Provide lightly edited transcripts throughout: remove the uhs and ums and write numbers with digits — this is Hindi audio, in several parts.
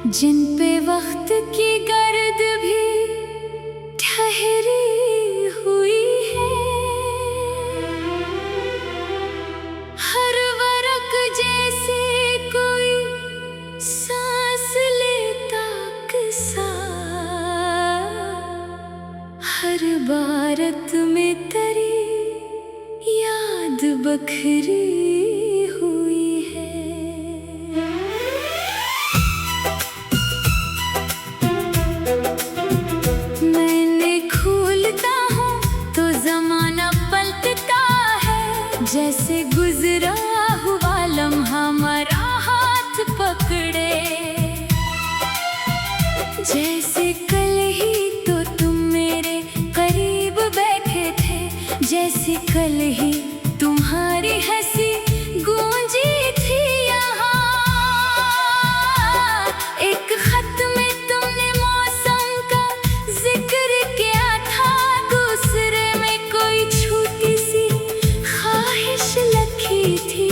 जिन पे वक्त की गर्द भी ठहरी हुई है। हर वरक जैसे कोई सांस लेता किस्सा, हर बारत में तरी याद बखरी हुई है। मैंने खोलता हूँ तो जमाना पलटता है, जैसे गुजरा हुआ लम्हा हमारा हाथ पकड़े। जैसे कल ही तो तुम मेरे करीब बैठे थे, जैसे कल ही तुम्हारी हंसी गूंजी थी यहाँ। एक खत में तुमने मौसम का जिक्र किया था, दूसरे में कोई छोटी सी ख्वाहिश लिखी थी।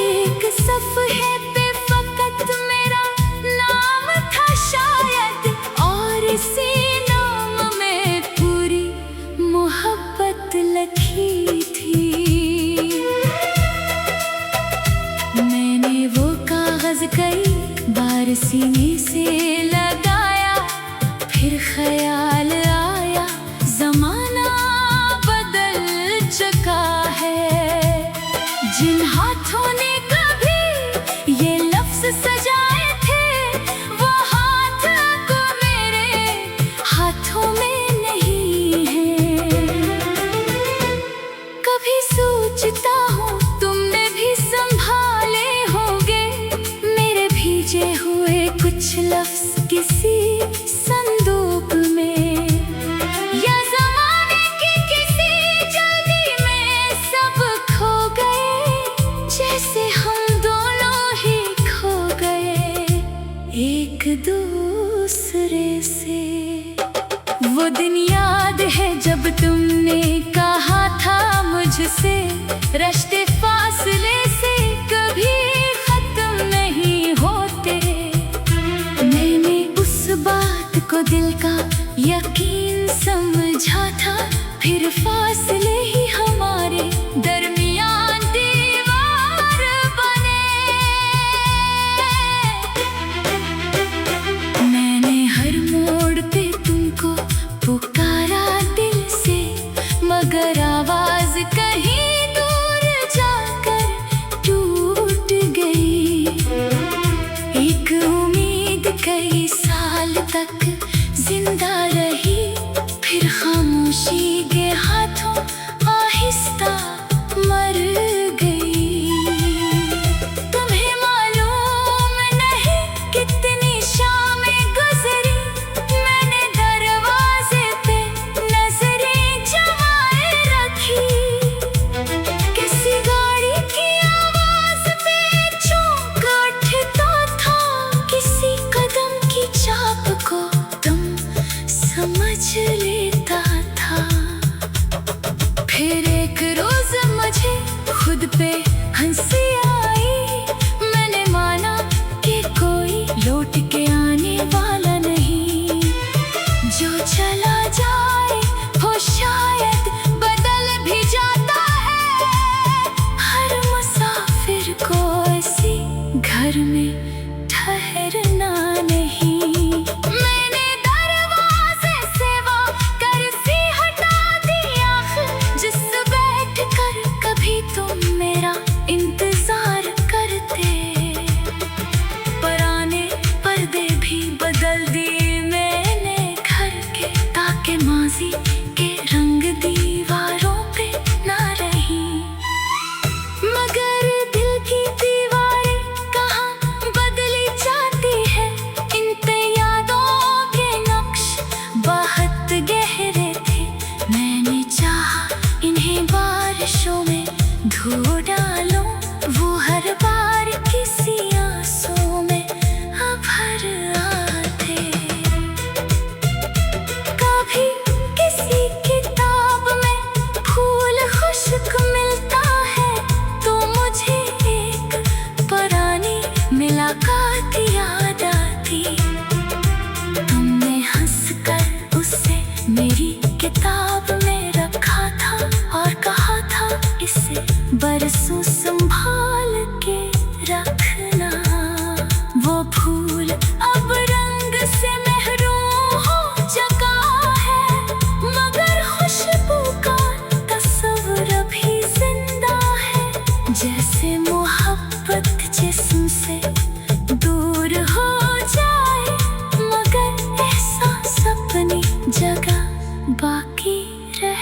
एक सफ़हे पे फकत मेरा नाम था शायद, और इसी नाम में पूरी मोहब्बत लिखी थी। मैंने वो कागज कई बार सीने से लगाया, फिर ख्याल आया जमाना बदल चुका है। जिन हाथों ने कभी ये लफ्ज सजाए थे, वो हाथ अब मेरे हाथों में नहीं है। कभी सोचता हूँ तुमने भी संभाले होंगे मेरे भीजे हुए कुछ लफ्ज किसी संदूक में, या ज़माने की किसी जल्दी में सब खो गए, जैसे हम दोनों ही खो गए एक दूसरे से। वो दिन याद है जब तुमने कहा था मुझसे, रिश्ते फासले से कभी खत्म नहीं होते। मैंने उस बात को दिल का यकीन समझा था, फिर फासले ही हमारे दरमियान दीवार बने। मैंने हर मोड़ पे तुमको पुकारा दिल से, मगर आवाज कहीं दूर जाकर टूट गई। एक उम्मीद कई साल तक जिंदा रही, फिर खामोशी के हाथों आहिस्ता मर गई। तुम्हें मालूम नहीं कितनी शामें गुजरी, मैंने दरवाजे पे नजरें जमाए रखी। किसी गाड़ी की आवाज पे चौंक उठता था, किसी कदम की चाप को तुम समझ लेता था। फिर एक रोज मुझे खुद पे हंसी आई, मैंने माना कि कोई लौट के आने वाला नहीं। जो चला जाए वो शायद बदल भी जाता है, हर मुसाफिर को ऐसी घर में ठहरना नहीं। मैंने दरवाजे से वो कर्सी हटा दिया, जिस बैठ कर कभी तुम मेरा इंतजार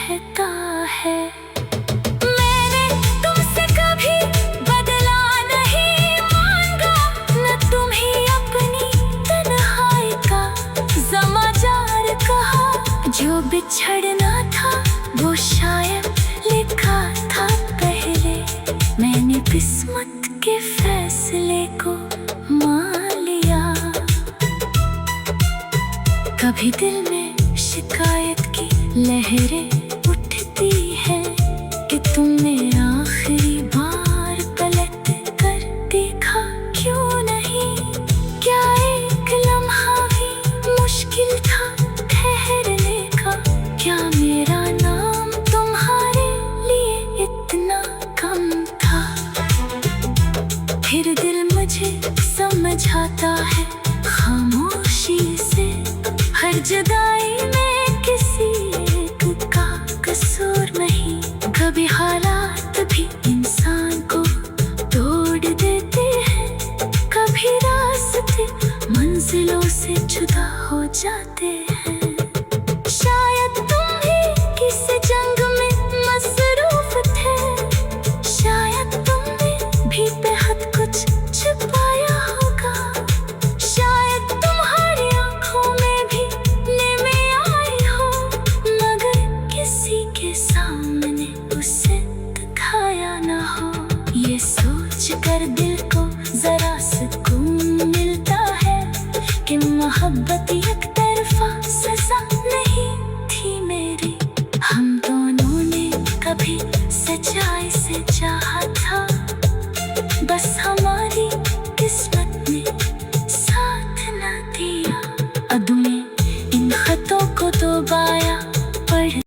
रहता है। मैंने तुमसे कभी बदला नहीं मांगा, न तुम्हें अपनी तन्हाई का समाचार कहा। जो बिछड़ना था वो शायद लिखा था पहले, मैंने किस्मत के फैसले को मान लिया। कभी दिल में शिकायत की लहरें उठती हैं कि तुमने